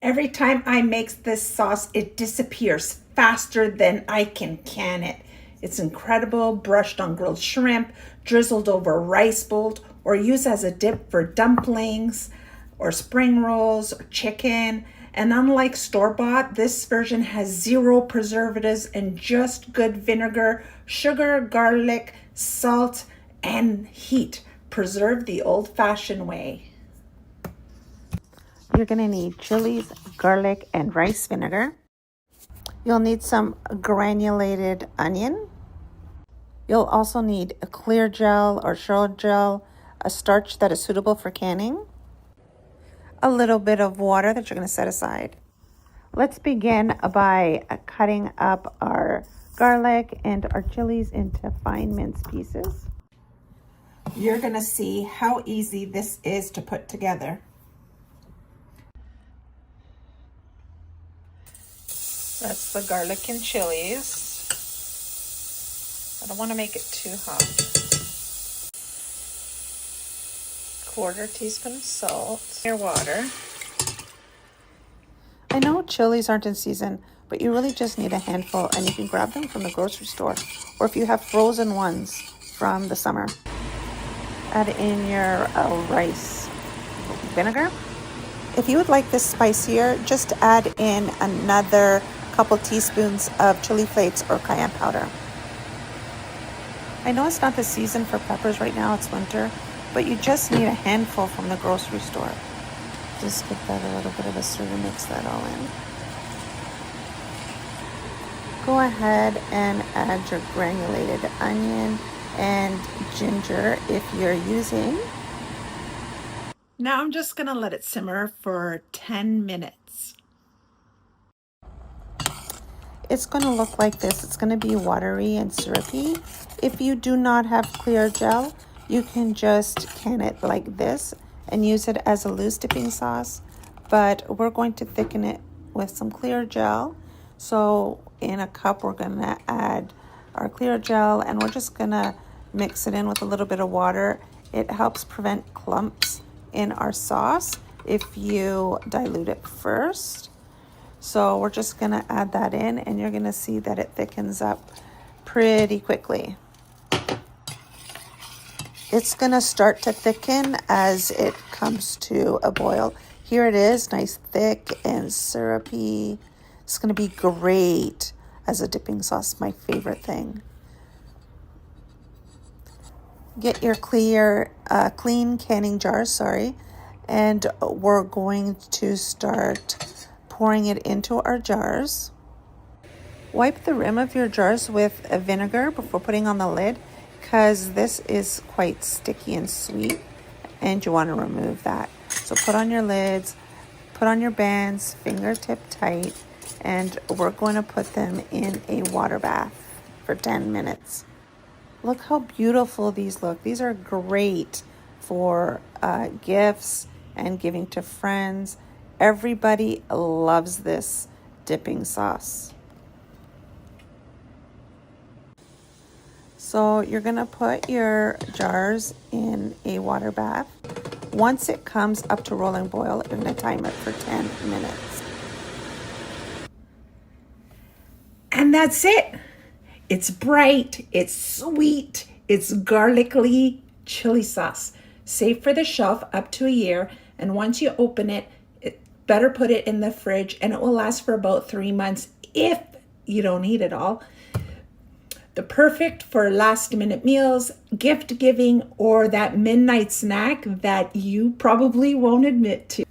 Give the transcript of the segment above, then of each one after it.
Every time I make this sauce, it disappears faster than I can can it. It's incredible, brushed on grilled shrimp, drizzled over rice bowls, or used as a dip for dumplings or spring rolls or chicken. And unlike store-bought, this version has 0 preservatives and just good vinegar, sugar, garlic, salt, and heat, preserved the old-fashioned way. You're going to need chilies, garlic, and rice vinegar. You'll need some granulated onion. You'll also need a clear gel or shell gel, a starch that is suitable for canning, a little bit of water that you're going to set aside. Let's begin by cutting up our garlic and our chilies into fine minced pieces. You're going to see how easy this is to put together. That's the garlic and chilies. I don't want to make it too hot. 1/4 teaspoon of salt. Your water. I know chilies aren't in season, but you really just need a handful, and you can grab them from the grocery store, or if you have frozen ones from the summer. Add in your rice vinegar. If you would like this spicier, just add in another couple teaspoons of chili flakes or cayenne powder. I know it's not the season for peppers right now, it's winter, but you just need a handful from the grocery store. Just give that a little bit of a stir to mix that all in. Go ahead and add your granulated onion and ginger if you're using. Now I'm just going to let it simmer for 10 minutes. It's going to look like this. It's going to be watery and syrupy. If you do not have clear gel, you can just can it like this and use it as a loose dipping sauce. But we're going to thicken it with some clear gel. So in a cup, we're going to add our clear gel and we're just going to mix it in with a little bit of water. It helps prevent clumps in our sauce if you dilute it first. So we're just going to add that in and you're going to see that it thickens up pretty quickly. It's going to start to thicken as it comes to a boil. Here it is, nice thick and syrupy. It's going to be great as a dipping sauce, my favorite thing. Get your clean canning jars, and we're going to start pouring it into our jars. Wipe the rim of your jars with a vinegar before putting on the lid because this is quite sticky and sweet and you want to remove that. So put on your lids, put on your bands, fingertip tight, and we're going to put them in a water bath for 10 minutes. Look how beautiful these look. These are great for gifts and giving to friends. Everybody loves this dipping sauce. So you're going to put your jars in a water bath. Once it comes up to rolling boil, you're going to time it for 10 minutes. And that's it. It's bright, it's sweet, it's garlicky chili sauce. Safe for the shelf up to a year. And once you open it, better put it in the fridge and it will last for about 3 months if you don't eat it all. The perfect for last minute meals, gift giving, or that midnight snack that you probably won't admit to.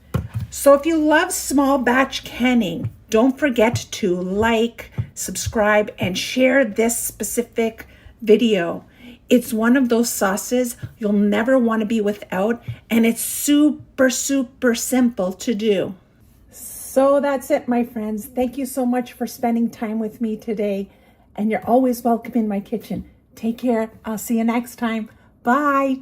So if you love small batch canning, don't forget to like, subscribe, and share this specific video. It's one of those sauces you'll never want to be without, and it's super, super simple to do. So that's it, my friends. Thank you so much for spending time with me today, and you're always welcome in my kitchen. Take care. I'll see you next time. Bye.